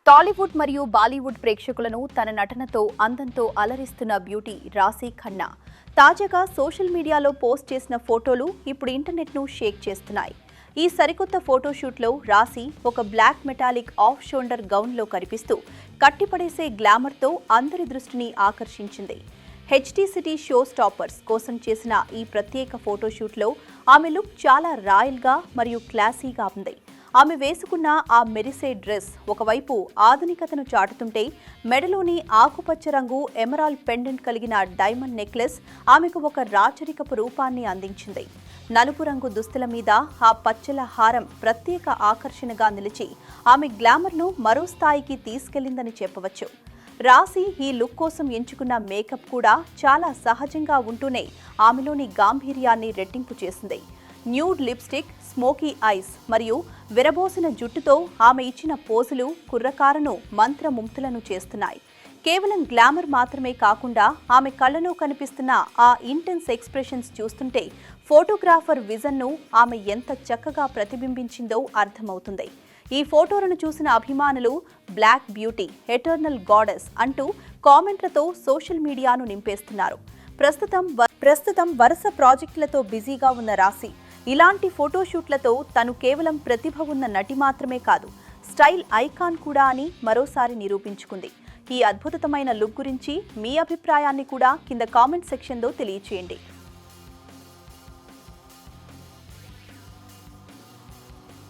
టాలీవుడ్ మరియు బాలీవుడ్ ప్రేక్షకులను తన నటనతో అందంతో అలరిస్తున్న బ్యూటీ రాశి ఖన్నా తాజాగా సోషల్ మీడియాలో పోస్ట్ చేసిన ఫోటోలు ఇప్పుడు ఇంటర్నెట్ను షేక్ చేస్తున్నాయి. ఈ సరికొత్త ఫోటోషూట్లో రాశి ఒక బ్లాక్ మెటాలిక్ ఆఫ్ షోల్డర్ గౌన్లో కనిపిస్తూ కట్టిపడేసే గ్లామర్తో అందరి దృష్టిని ఆకర్షించింది. హెచ్టీ సిటీ షో స్టాపర్స్ కోసం చేసిన ఈ ప్రత్యేక ఫోటోషూట్లో ఆమె లుక్ చాలా రాయల్గా మరియు క్లాసీగా ఉంది. ఆమె వేసుకున్న ఆ మెరిసే డ్రెస్ ఒకవైపు ఆధునికతను చాటుతుంటే, మెడలోని ఆకుపచ్చ రంగు ఎమరాల్డ్ పెండెంట్ కలిగిన డైమండ్ నెక్లెస్ ఆమెకు ఒక రాచరికపు రూపాన్ని అందించింది. నలుపు రంగు దుస్తుల మీద ఆ పచ్చల హారం ప్రత్యేక ఆకర్షణగా నిలిచి ఆమె గ్లామర్ను మరో స్థాయికి తీసుకెళ్లిందని చెప్పవచ్చు. రాశి ఈ లుక్ కోసం ఎంచుకున్న మేకప్ కూడా చాలా సహజంగా ఉంటూనే ఆమెలోని గాంభీర్యాన్ని రెట్టింపు చేసింది. న్యూడ్ లిప్స్టిక్, స్మోకీ ఐస్ మరియు విరబోసిన జుట్టుతో ఆమె ఇచ్చిన పోజులు కుర్రకారును మంత్రముగ్ధులను చేస్తున్నాయి. కేవలం గ్లామర్ మాత్రమే కాకుండా ఆమె కళ్ళలో కనిపిస్తున్న ఆ ఇంటెన్స్ ఎక్స్ప్రెషన్స్ చూస్తుంటే ఫోటోగ్రాఫర్ విజన్ను ఆమె ఎంత చక్కగా ప్రతిబింబించిందో అర్థమవుతుంది. ఈ ఫోటోలను చూసిన అభిమానులు బ్లాక్ బ్యూటీ, ఎటర్నల్ గాడెస్ అంటూ కామెంట్లతో సోషల్ మీడియాను నింపేస్తున్నారు. ప్రస్తుతం వరుస ప్రాజెక్టులతో బిజీగా ఉన్న రాశి ఇలాంటి ఫోటోషూట్లతో తను కేవలం ప్రతిభ ఉన్న నటి మాత్రమే కాదు, స్టైల్ ఐకాన్ కూడా అని మరోసారి నిరూపించుకుంది. ఈ అద్భుతమైన లుక్ గురించి మీ అభిప్రాయాన్ని కూడా కింద కామెంట్ సెక్షన్లో తెలియచేయండి.